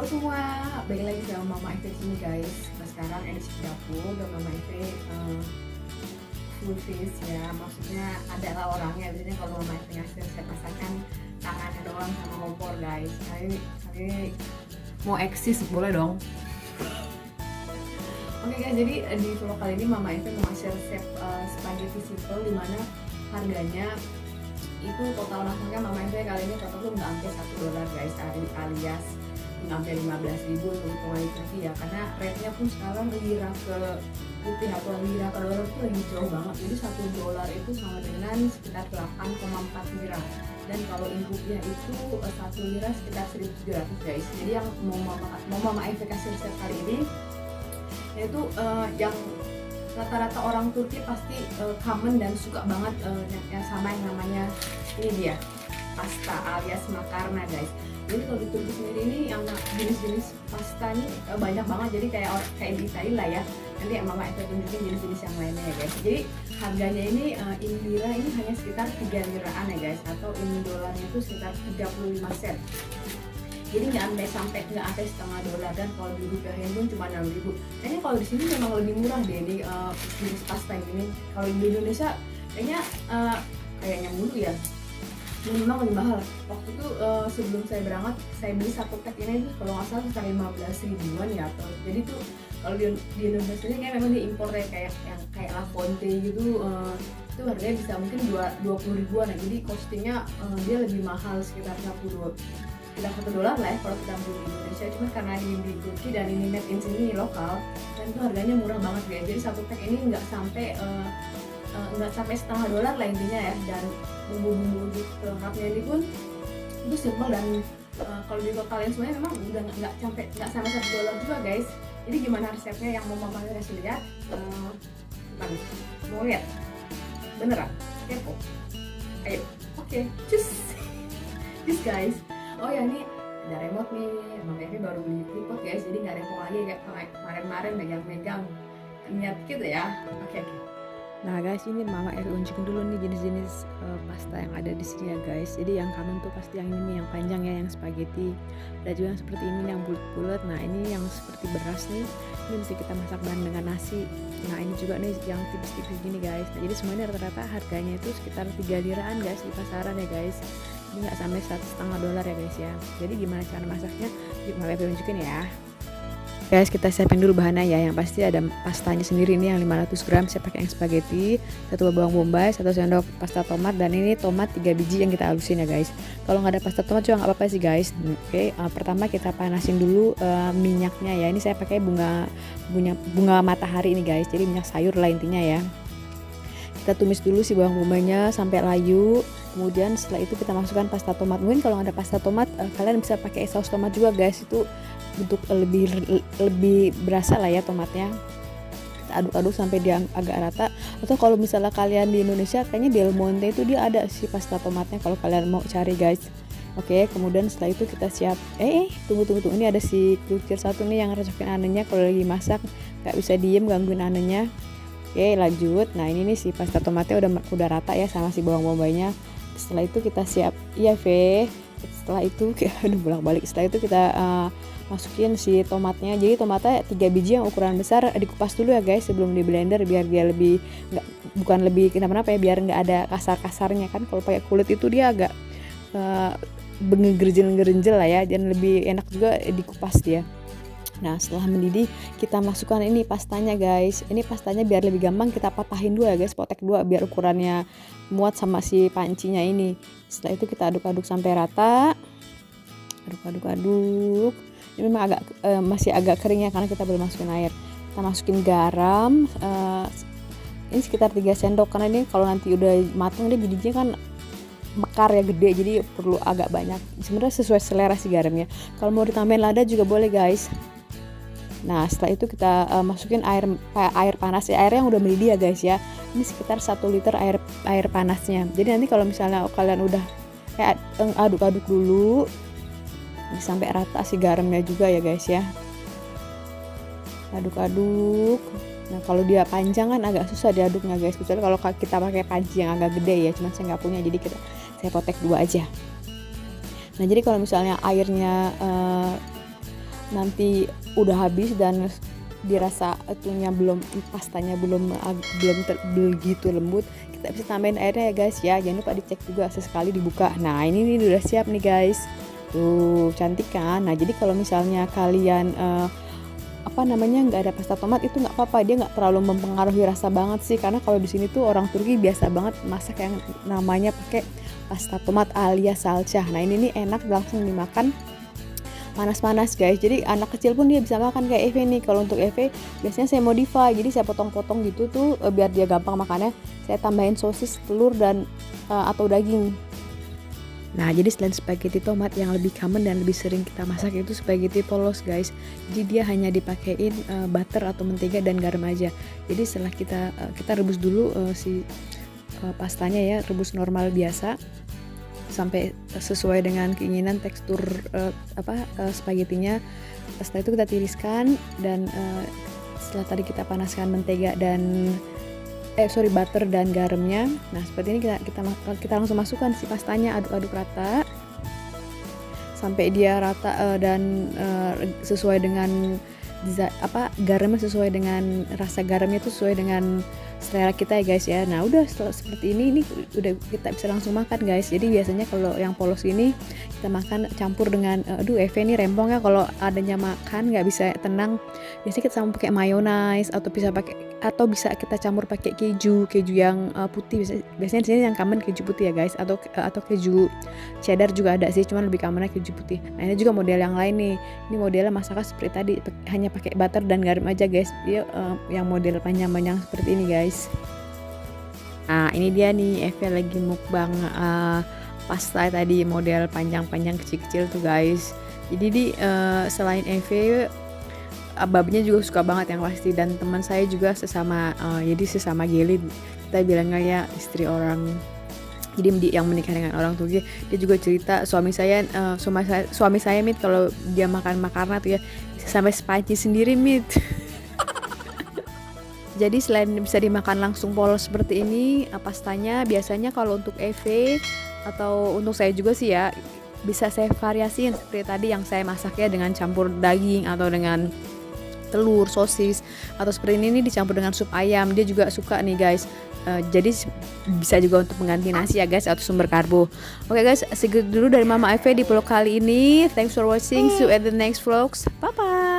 semua, balik lagi sama Mama Eve sini guys. Nah sekarang edisi dapur dan Mama Eve full face ya. Maksudnya adalah orangnya. Biasanya kalau Mama Eve ngasih resep masakan tangannya doang sama kompor guys. Saya mau eksis boleh dong. Oke guys, jadi di vlog kali ini Mama Eve mau ngasih resep spaghetti simple dimana harganya itu total masaknya Mama Eve kali ini total tuh nggak sampai $1 guys, alias sampai 15.000 untuk hitungan rupiah ya, karena rate-nya pun sekarang lira ke rupiah atau lira ke dolar itu lagi jauh banget. Jadi $1 itu sama dengan sekitar 8,4 lira, dan kalau in rupiah itu 1 lira sekitar 1.700 guys. Jadi yang mau Mama Eve kasih resep kali ini yaitu yang rata-rata orang Turki pasti common dan suka banget yang sama yang namanya ini dia pasta alias makarna guys. Jadi kalau di Turki sendiri ini yang jenis-jenis pasta ini banyak banget, jadi kayak di Italia lah ya. Nanti Mama Eve tunjukin jenis-jenis yang lainnya ya guys. Jadi harganya ini in lira ini hanya sekitar 3 liraan ya guys, atau in dolarnya itu sekitar 35 sen. Jadi nggak sampai setengah dolar, dan kalau di rupiahin pun cuma 6.000. Kayaknya kalau di sini memang lebih murah deh nih jenis pasta ini. Kalau di Indonesia kayaknya dulu ya memang lebih mahal. Waktu itu sebelum saya berangkat saya beli satu pack ini itu kalau nggak salah sekitar 15 ribuan ya. Jadi tuh kalau di Indonesia kayak memang diimpor kayak La Fonte gitu, itu harganya bisa mungkin 20 ribuan ya. Jadi costingnya dia lebih mahal sekitar $1 lah ya kalau kita beli di Indonesia. Cuma karena ini di Turki dan ini made in sini lokal, dan itu harganya murah banget guys. Jadi satu pack ini nggak sampai setengah dolar lah intinya ya. Dan bumbu-bumbu pelengkapnya ini pun itu simple, dan kalau di totalin semuanya memang udah nggak sampai $1 juga guys. Jadi gimana resepnya yang mau Mama kasih lihat? Mau lihat beneran kepo? Ayo, oke, cus guys. Oh ya, ini ada remote nih. Mama Eve baru beli tripod guys, jadi nggak repot lagi kayak kemarin megang-megang niat gitu ya. Oke. Nah guys, ini Mama Eve unjukin dulu nih jenis-jenis pasta yang ada di sini ya guys. Jadi yang common tuh pasti yang ini nih, yang panjang ya, yang spaghetti. Ada juga yang seperti ini yang bulat-bulat. Nah ini yang seperti beras nih, ini bisa kita masak bareng dengan nasi. Nah ini juga nih yang tipis-tipis gini guys. Nah jadi semuanya rata-rata harganya itu sekitar 3 liraan guys di pasaran ya guys. Ini nggak sampai $1,5 ya guys ya. Jadi gimana cara masaknya? Yuk Mama Eve unjukin ya. Guys, kita siapin dulu bahannya ya. Yang pasti ada pastanya sendiri nih yang 500 gram. Saya pakai yang spaghetti, 1 bawang bombay, 1 sendok pasta tomat, dan ini tomat 3 biji yang kita halusin ya guys. Kalau nggak ada pasta tomat juga nggak apa-apa sih guys. Oke, pertama kita panasin dulu minyaknya ya. Ini saya pakai bunga matahari ini guys. Jadi minyak sayur lah intinya ya. Kita tumis dulu si bawang bombaynya sampai layu. Kemudian setelah itu kita masukkan pasta tomat. Mungkin kalau nggak ada pasta tomat kalian bisa pakai saus tomat juga guys. Itu untuk lebih berasa lah ya tomatnya. Kita aduk-aduk sampai dia agak rata. Atau kalau misalnya kalian di Indonesia, kayaknya Del Monte itu dia ada sih pasta tomatnya kalau kalian mau cari guys. Oke, kemudian setelah itu kita siap. Tunggu. Ini ada si kucir satu nih yang recokin anenya kalau lagi masak, nggak bisa diem gangguin anenya. Oke, lanjut. Nah ini nih si pasta tomatnya udah rata ya sama si bawang bombaynya. Setelah itu kita siap. Iya, Setelah itu bolak-balik. Setelah itu kita masukin si tomatnya. Jadi tomatnya 3 biji yang ukuran besar dikupas dulu ya guys sebelum di blender, biar dia lebih bukan lebih kenapa-napa ya, biar nggak ada kasar-kasarnya kan. Kalau pakai kulit itu dia agak ngegerjel lah ya, dan lebih enak juga dikupas dia. Nah setelah mendidih kita masukkan ini pastanya guys. Ini pastanya biar lebih gampang kita patahin dua ya guys, potek dua biar ukurannya muat sama si pancinya ini. Setelah itu kita aduk-aduk sampai rata. Aduk. Ini memang masih agak kering ya karena kita belum masukin air. Kita masukin garam. Ini sekitar 3 sendok, karena ini kalau nanti udah matang dia bijinya kan mekar ya, gede, jadi perlu agak banyak. Sebenarnya sesuai selera sih garamnya. Kalau mau ditambahin lada juga boleh guys. Nah setelah itu kita masukin air panas ya, air yang udah mendidih ya guys ya. Ini sekitar 1 liter air panasnya. Jadi nanti kalau misalnya kalian udah kayak aduk-aduk dulu sampai rata si garamnya juga ya guys ya. Aduk-aduk. Nah kalau dia panjang kan agak susah diaduknya guys, kecuali kalau kita pakai panci yang agak gede ya. Cuman saya nggak punya, jadi saya potek 2 aja. Nah jadi kalau misalnya airnya nanti udah habis dan dirasa itunya belum, pastanya belum begitu lembut, kita bisa tambahin airnya ya guys ya. Jangan lupa dicek juga sesekali dibuka. Nah ini nih udah siap nih guys, tuh cantik kan. Nah jadi kalau misalnya kalian nggak ada pasta tomat itu nggak apa-apa, dia nggak terlalu mempengaruhi rasa banget sih, karena kalau di sini tuh orang Turki biasa banget masak yang namanya pakai pasta tomat alias salsa. Nah ini nih enak langsung dimakan panas-panas guys, jadi anak kecil pun dia bisa makan kayak Eve nih. Kalau untuk Eve biasanya saya modify, jadi saya potong-potong gitu tuh biar dia gampang makannya. Saya tambahin sosis, telur dan atau daging. Nah jadi selain spaghetti tomat, yang lebih common dan lebih sering kita masak itu spaghetti polos guys. Jadi dia hanya dipakein butter atau mentega dan garam aja. Jadi setelah kita rebus dulu si pastanya ya, rebus normal biasa sampai sesuai dengan keinginan tekstur spagettinya. Setelah itu kita tiriskan dan setelah tadi kita panaskan mentega dan butter dan garamnya. Nah seperti ini kita langsung masukkan si pastanya, aduk-aduk rata sampai dia rata dan sesuai dengan garamnya sesuai dengan rasa garamnya itu sesuai dengan selera kita ya guys ya. Nah udah seperti ini udah kita bisa langsung makan guys. Jadi biasanya kalau yang polos ini kita makan campur dengan Eve ini rempong ya, kalau adanya makan nggak bisa tenang, biasanya kita campur pakai mayonnaise atau bisa kita campur pakai keju yang putih. Biasanya di sini yang common keju putih ya guys, atau keju cheddar juga ada sih, cuman lebih commonnya keju putih. Nah ini juga model yang lain nih, ini modelnya masaknya seperti tadi, hanya pakai butter dan garam aja guys. Dia yang model panjang-panjang seperti ini guys. Nah ini dia nih Eve lagi mukbang pasta tadi model panjang-panjang kecil-kecil tuh guys. Jadi di selain Eve, babnya juga suka banget yang pasti, dan teman saya juga sesama gelin, kita bilangnya ya istri orang, jadi yang menikah dengan orang Turki. Dia juga cerita suami saya Mit kalau dia makan makarna tuh ya bisa sampai sepanci sendiri Mit. Jadi selain bisa dimakan langsung polos seperti ini pastanya, biasanya kalau untuk Eve atau untuk saya juga sih ya, bisa saya variasiin seperti tadi yang saya masaknya dengan campur daging atau dengan telur, sosis, atau seperti ini dicampur dengan sup ayam. Dia juga suka nih guys. Jadi bisa juga untuk mengganti nasi ya guys, atau sumber karbo. Oke guys, segitu dulu dari Mama Eve di vlog kali ini. Thanks for watching. See you at the next vlogs. Bye bye.